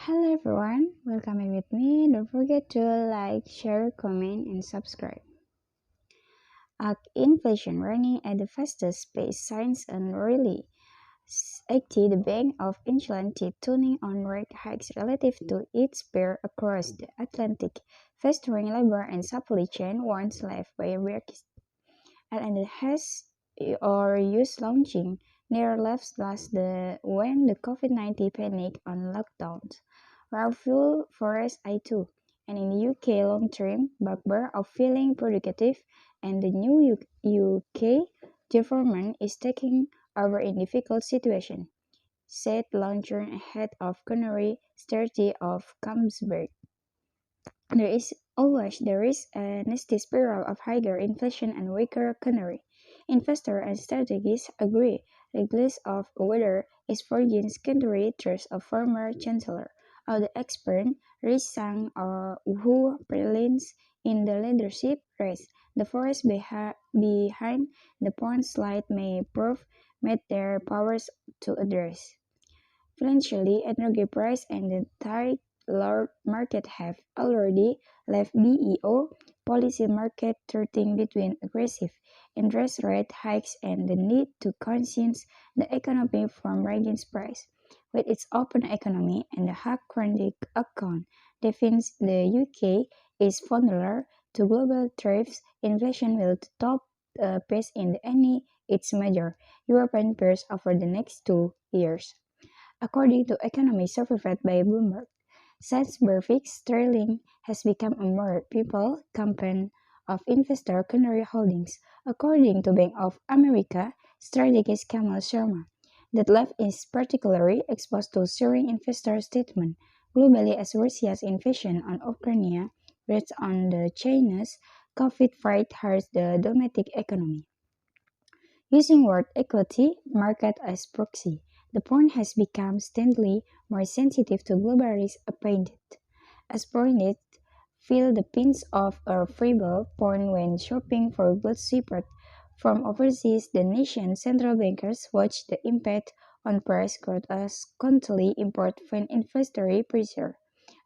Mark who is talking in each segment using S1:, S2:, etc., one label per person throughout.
S1: Hello everyone, welcome with me. Don't forget to like, share, comment, and subscribe. Inflation running at the fastest pace signs unreally. 80, the Bank of England tuning on rate hikes relative to its peer across the Atlantic, festering labor and supply chain once left by workers and it has or used launching near last the when the COVID-19 panic on lockdowns. Ralphie Forest I2 and in the UK long term bugbear of feeling productive and the new UK government is taking over in difficult situation, said launcher ahead of Canary Sturdy of Camsberg. There is a nasty spiral of higher inflation and weaker economy. Investors and strategists agree, regardless of whether it's foreign secondary trust of former chancellor or the expert Risang or who prelims in the leadership race. The force behind the pawn slide may prove met their powers to address. Financially, energy price and the tight labor market have already left BEO policy market tilting between aggressive interest rate hikes and the need to conscience the economy from rising price. With its open economy and the hard current account defines the UK is vulnerable to global threats, inflation will top pace in any its major European peers over the next 2 years. According to economy surveyed by Bloomberg, since Burfict sterling has become a more people campaign of investor canary holdings. According to Bank of America strategist Kamal Sharma, that left is particularly exposed to soaring investor statement globally as Russia's invasion on Ukraine rates on the China's COVID fight hurts the domestic economy. Using world equity market as proxy, the pound has become steadily more sensitive to global risk appetite. As pointed, feel the pinch of a feeble pound when shopping for goods shipped from overseas. The nation's central bankers watch the impact on price growth as constantly import find inflationary pressure.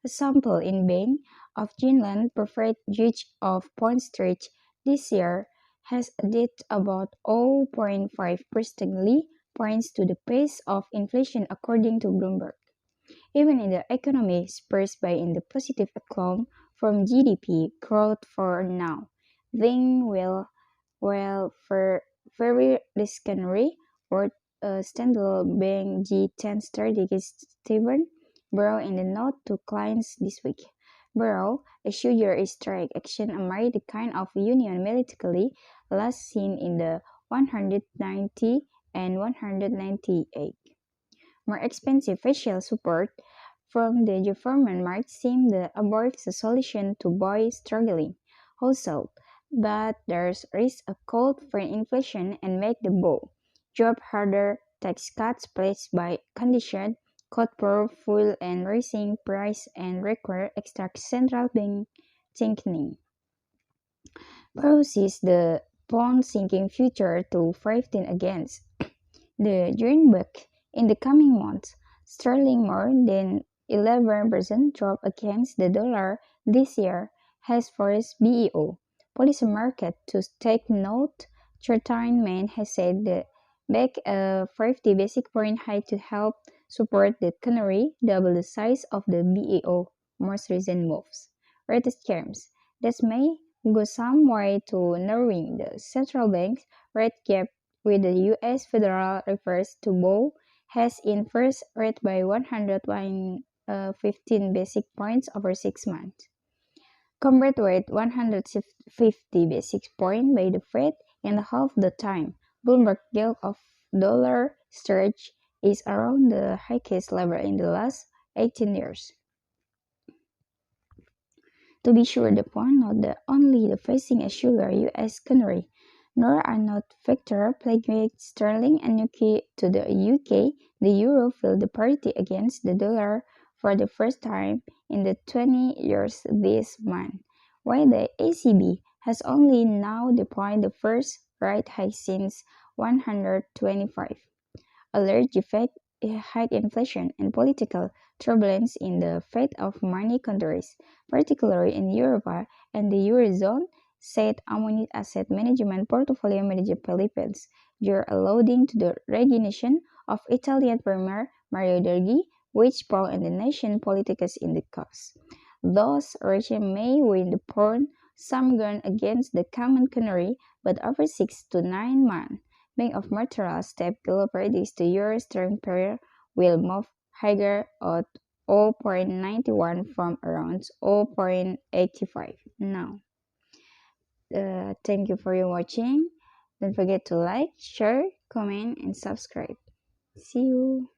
S1: A sample in Bank of Greenland preferred gauge of pound stretch this year has added about 0.5 percentage points to the pace of inflation according to Bloomberg. Even in the economy spurs by in the positive acclaim from GDP growth for now, thing will for very discretionary or standalone bank G10 strategist Stephen Burrow in the note to clients this week. Burrow issued your strike action amid the kind of union militarily last seen in the 190 and 198. More expensive facial support from the government might seem the above solution to boy struggling household, but there's risk a cold for inflation and make the bow job harder. Tax cuts placed by condition cut powerful and raising price and require extra central bank tightening. Pearl sees the pound sinking future to 15 against the greenback in the coming months. Sterling more than 11% drop against the dollar this year has forced BEO policy market to take note. Certain Man has said that back a 50 basic point hike to help support the canary, double the size of the BEO most recent moves. Latest terms that may go some way to narrowing the central bank's rate gap with the U.S. Federal Reserve to bow has increased rate by 115 basic points over 6 months, compared with 150 basic points by the Fed in half the time. Bloomberg yield of dollar surge is around the highest level in the last 18 years. To be sure, the point not the only the facing a sugar U.S. canary, nor are not factor plaguing sterling and UK to the UK. The euro fell the parity against the dollar for the first time in the 20 years this month, while the ECB has only now deployed the first rate hike since 125. A large effect high inflation and political turbulence in the fate of many countries, particularly in Europe and the Eurozone, said Ammonit Asset Management Portfolio Manager Philippines. You're alluding to the resignation of Italian Premier Mario Draghi, which brought in the nation politicus in the cause. Thus, Russia may win the pawn some ground against the common canary, but over 6 to 9 months, Bank of Montreal step below predicts the euro sterling pair will move higher at 0.91 from around 0.85 now. Thank you for your watching. Don't forget to like, share, comment, and subscribe. See you.